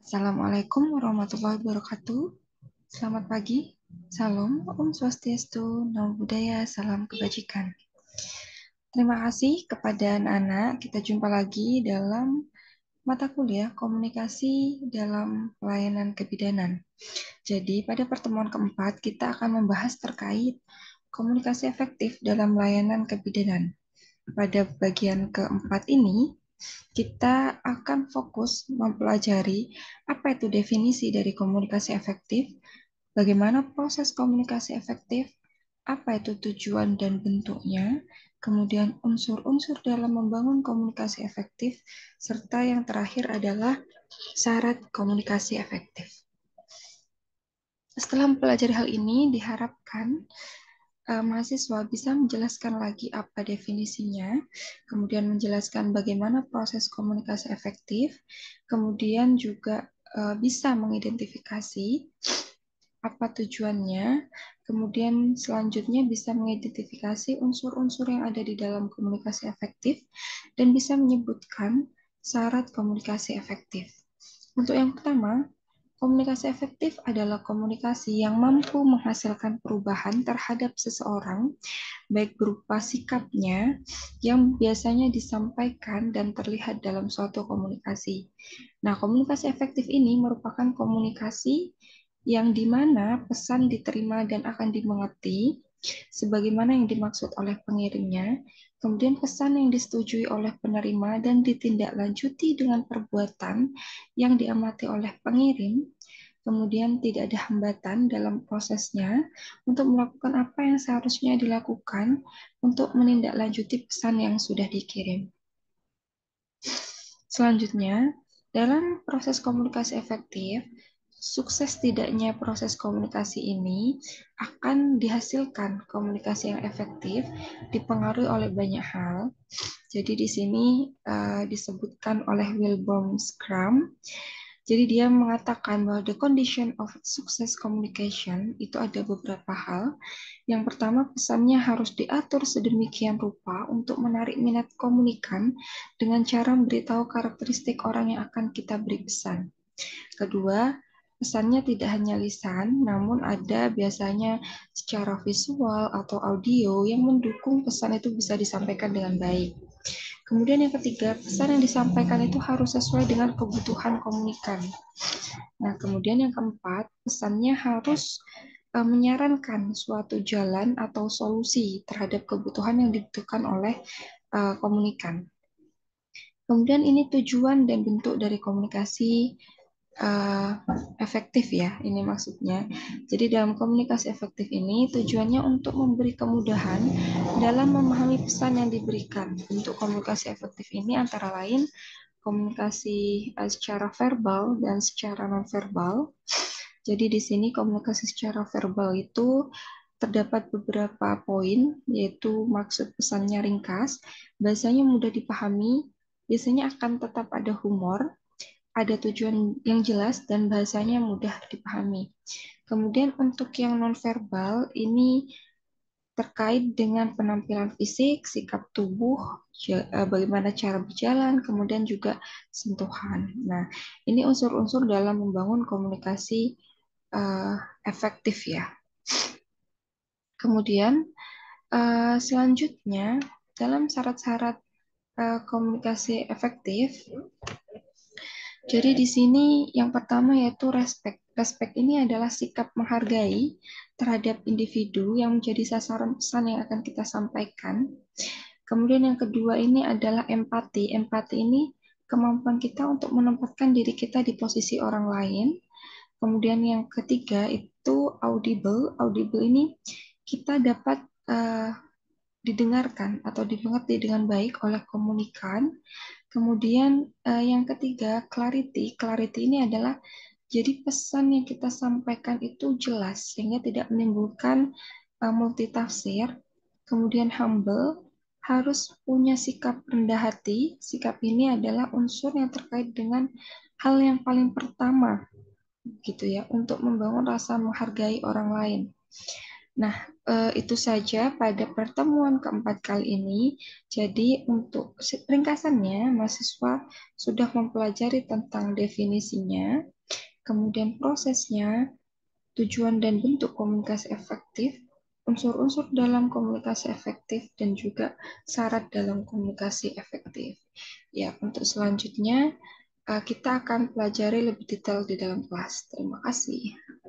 Assalamualaikum warahmatullahi wabarakatuh. Selamat pagi. Salam, Om Swastiastu, Namo Buddhaya, salam kebajikan. Terima kasih kepada anak-anak. Kita jumpa lagi dalam mata kuliah komunikasi dalam pelayanan kebidanan. Jadi, pada pertemuan keempat, kita akan membahas terkait komunikasi efektif dalam layanan kebidanan. Pada bagian keempat ini, kita akan fokus mempelajari apa itu definisi dari komunikasi efektif, bagaimana proses komunikasi efektif, apa itu tujuan dan bentuknya, kemudian unsur-unsur dalam membangun komunikasi efektif, serta yang terakhir adalah syarat komunikasi efektif. Setelah mempelajari hal ini, diharapkan mahasiswa bisa menjelaskan lagi apa definisinya, kemudian menjelaskan bagaimana proses komunikasi efektif, kemudian juga bisa mengidentifikasi apa tujuannya, kemudian selanjutnya bisa mengidentifikasi unsur-unsur yang ada di dalam komunikasi efektif, dan bisa menyebutkan syarat komunikasi efektif. Untuk yang pertama, komunikasi efektif adalah komunikasi yang mampu menghasilkan perubahan terhadap seseorang, baik berupa sikapnya yang biasanya disampaikan dan terlihat dalam suatu komunikasi. Nah, komunikasi efektif ini merupakan komunikasi yang dimana pesan diterima dan akan dimengerti sebagaimana yang dimaksud oleh pengirimnya, kemudian pesan yang disetujui oleh penerima dan ditindaklanjuti dengan perbuatan yang diamati oleh pengirim, kemudian tidak ada hambatan dalam prosesnya untuk melakukan apa yang seharusnya dilakukan untuk menindaklanjuti pesan yang sudah dikirim. Selanjutnya, dalam proses komunikasi efektif, sukses tidaknya proses komunikasi ini akan dihasilkan komunikasi yang efektif dipengaruhi oleh banyak hal. Jadi di sini disebutkan oleh Wilhelm Schramm. Jadi dia mengatakan bahwa the condition of success communication itu ada beberapa hal. Yang pertama, pesannya harus diatur sedemikian rupa untuk menarik minat komunikan dengan cara memberitahu karakteristik orang yang akan kita beri pesan. Kedua, pesannya tidak hanya lisan, namun ada biasanya secara visual atau audio yang mendukung pesan itu bisa disampaikan dengan baik. Kemudian yang ketiga, pesan yang disampaikan itu harus sesuai dengan kebutuhan komunikan. Nah, kemudian yang keempat, pesannya harus menyarankan suatu jalan atau solusi terhadap kebutuhan yang dibutuhkan oleh komunikan. Kemudian ini tujuan dan bentuk dari komunikasi uh, efektif ya, ini maksudnya. Jadi dalam komunikasi efektif ini tujuannya untuk memberi kemudahan dalam memahami pesan yang diberikan. Bentuk komunikasi efektif ini antara lain komunikasi secara verbal dan secara nonverbal. Jadi di sini komunikasi secara verbal itu terdapat beberapa poin, yaitu maksud pesannya ringkas, bahasanya mudah dipahami, biasanya akan tetap ada humor, ada tujuan yang jelas, dan bahasanya mudah dipahami. Kemudian untuk yang nonverbal ini terkait dengan penampilan fisik, sikap tubuh, bagaimana cara berjalan, kemudian juga sentuhan. Nah, ini unsur-unsur dalam membangun komunikasi uh, efektif ya. Kemudian selanjutnya dalam syarat-syarat komunikasi efektif, jadi di sini yang pertama yaitu respect. Respect ini adalah sikap menghargai terhadap individu yang menjadi sasaran pesan yang akan kita sampaikan. Kemudian yang kedua ini adalah empati. Empati ini kemampuan kita untuk menempatkan diri kita di posisi orang lain. Kemudian yang ketiga itu audible. Audible ini kita dapat didengarkan atau dimengerti dengan baik oleh komunikan. Kemudian yang ketiga clarity. Clarity ini adalah jadi pesan yang kita sampaikan itu jelas sehingga tidak menimbulkan multitafsir. Kemudian humble, harus punya sikap rendah hati. Sikap ini adalah unsur yang terkait dengan hal yang paling pertama gitu ya, untuk membangun rasa menghargai orang lain. Nah, itu saja pada pertemuan keempat kali ini. Jadi untuk ringkasannya, mahasiswa sudah mempelajari tentang definisinya, kemudian prosesnya, tujuan dan bentuk komunikasi efektif, unsur-unsur dalam komunikasi efektif, dan juga syarat dalam komunikasi efektif. Ya, untuk selanjutnya kita akan pelajari lebih detail di dalam kelas. Terima kasih.